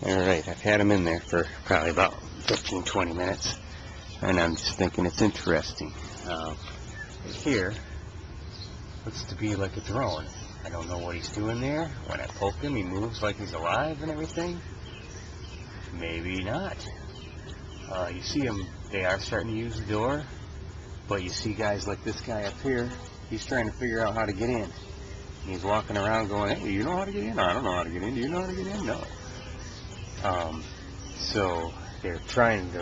Alright, I've had them in there for probably about 15-20 minutes, and I'm just thinking it's interesting. Here looks to be like a drone. I don't know what he's doing there. When I poke him, he moves like he's alive and everything. Maybe not. You see them, they are starting to use the door, but you see guys like this guy up here, he's trying to figure out how to get in. And he's walking around going, hey, do you know how to get in? I don't know how to get in. Do you know how to get in? No. So they're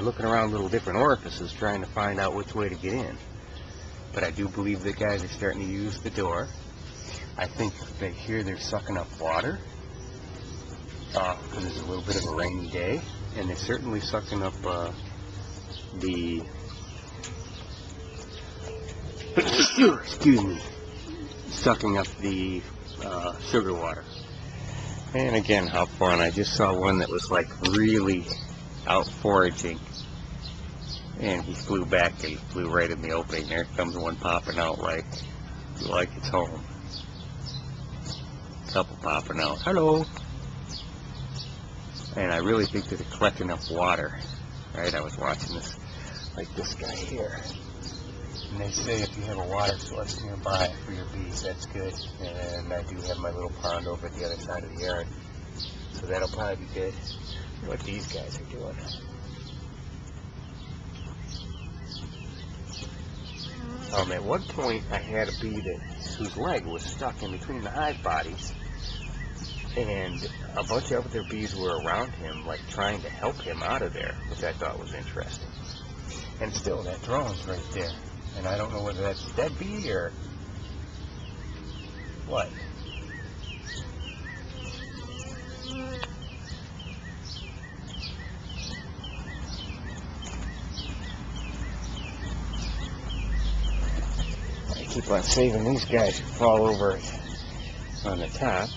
looking around little different orifices trying to find out which way to get in. But I do believe that guys are starting to use the door. I think that here they're sucking up water because it's a little bit of a rainy day, and they're certainly sucking up excuse me, sucking up the sugar water. And again, how fun. I just saw one that was like really out foraging, and he flew back and he flew right in the opening. There comes one popping out like it's home. Couple popping out. Hello. And I really think that they're collecting up water. Right? I was watching this, like this guy here. And they say if you have a water source nearby for your bees, that's good. And I do have my little pond over at the other side of the yard, so that'll probably be good. What these guys are doing. At one point, I had a bee whose leg was stuck in between the hive bodies, and a bunch of other bees were around him, like trying to help him out of there, which I thought was interesting. And still, that drone's right there. And I don't know whether that's a dead bee or what. I keep on saving these guys who fall over on the top.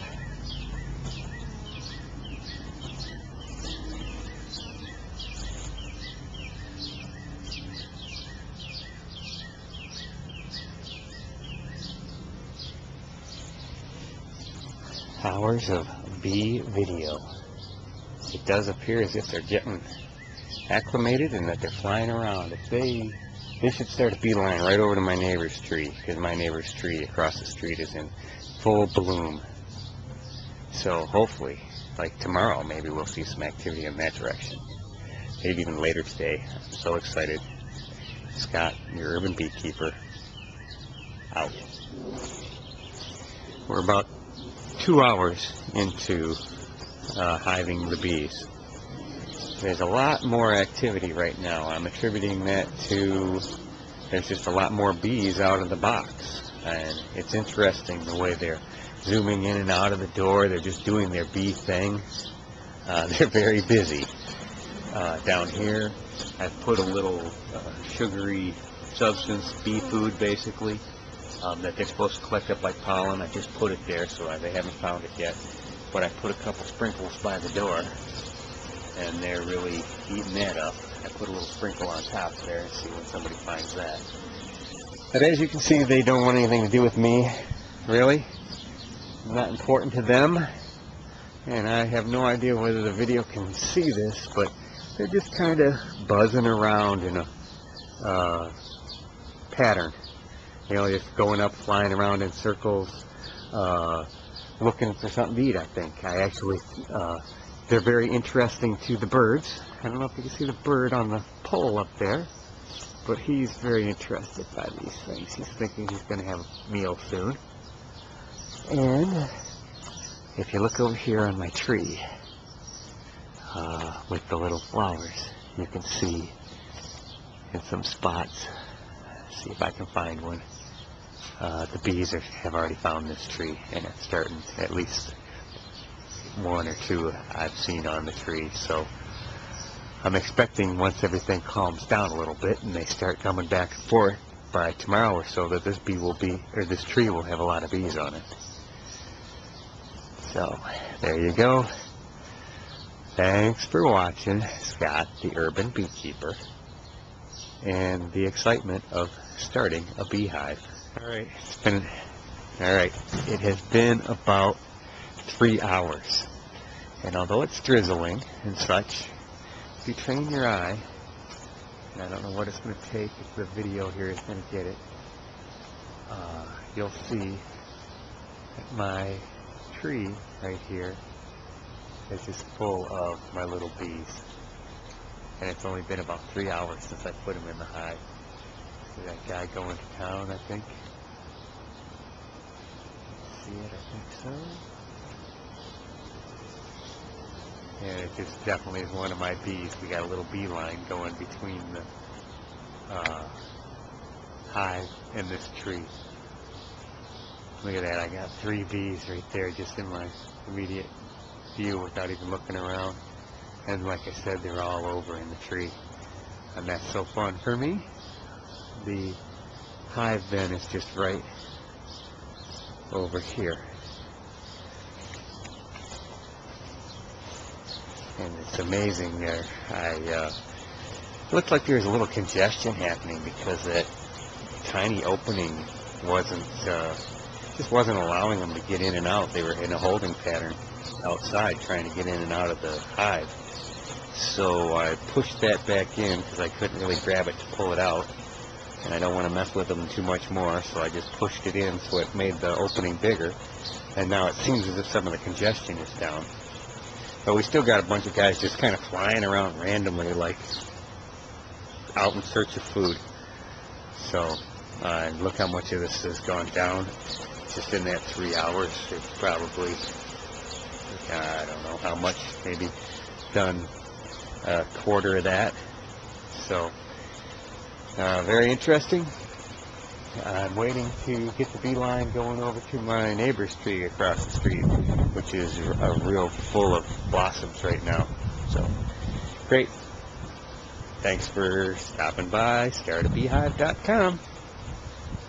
Hours of bee video. It does appear as if they're getting acclimated and that they're flying around. If they should start a beeline right over to my neighbor's tree, because my neighbor's tree across the street is in full bloom. So hopefully, like tomorrow, maybe we'll see some activity in that direction. Maybe even later today. I'm so excited. Scott, your urban beekeeper, out. We're about 2 hours into hiving the bees. There's a lot more activity right now. I'm attributing that to there's just a lot more bees out of the box, and it's interesting the way they're zooming in and out of the door. They're just doing their bee thing. They're very busy. Down here I've put a little sugary substance, bee food basically, that they're supposed to collect up like pollen. I just put it there, so they haven't found it yet. But I put a couple sprinkles by the door, and they're really eating that up. I put a little sprinkle on top there and see when somebody finds that. But as you can see, they don't want anything to do with me, really. I'm not important to them, and I have no idea whether the video can see this, but they're just kind of buzzing around in a pattern. You know, just going up, flying around in circles, looking for something to eat, I think. They're very interesting to the birds. I don't know if you can see the bird on the pole up there, but he's very interested by these things. He's thinking he's going to have a meal soon. And if you look over here on my tree, with the little flowers, you can see in some spots, see if I can find one. The bees have already found this tree, and it's starting, at least one or two I've seen on the tree. So I'm expecting once everything calms down a little bit and they start coming back and forth by tomorrow or so, that this tree will have a lot of bees on it. So there you go. Thanks for watching Scott, the urban beekeeper, and the excitement of starting a beehive. Alright, it has been about 3 hours, And although it's drizzling and such, if you train your eye, and I don't know what it's going to take if the video here is going to get it, you'll see that my tree right here is just full of my little bees. And it's only been about 3 hours since I put them in the hive. See that guy going to town, I think? See it? I think so. And it just definitely is one of my bees. We got a little bee line going between the hive and this tree. Look at that, I got 3 bees right there just in my immediate view without even looking around. And like I said, they're all over in the tree. And that's so fun for me. The hive then is just right over here. And it's amazing there. It looked like there was a little congestion happening because that tiny opening just wasn't allowing them to get in and out. They were in a holding pattern outside trying to get in and out of the hive. So I pushed that back in because I couldn't really grab it to pull it out. And I don't want to mess with them too much more, so I just pushed it in so it made the opening bigger. And now it seems as if some of the congestion is down. But we still got a bunch of guys just kind of flying around randomly, like out in search of food. So look how much of this has gone down. Just in that 3 hours, it's probably, I don't know how much, maybe done a quarter of that. So very interesting. I'm waiting to get the beeline going over to my neighbor's tree across the street, which is a real full of blossoms right now. So great. Thanks for stopping by, startabeehive.com.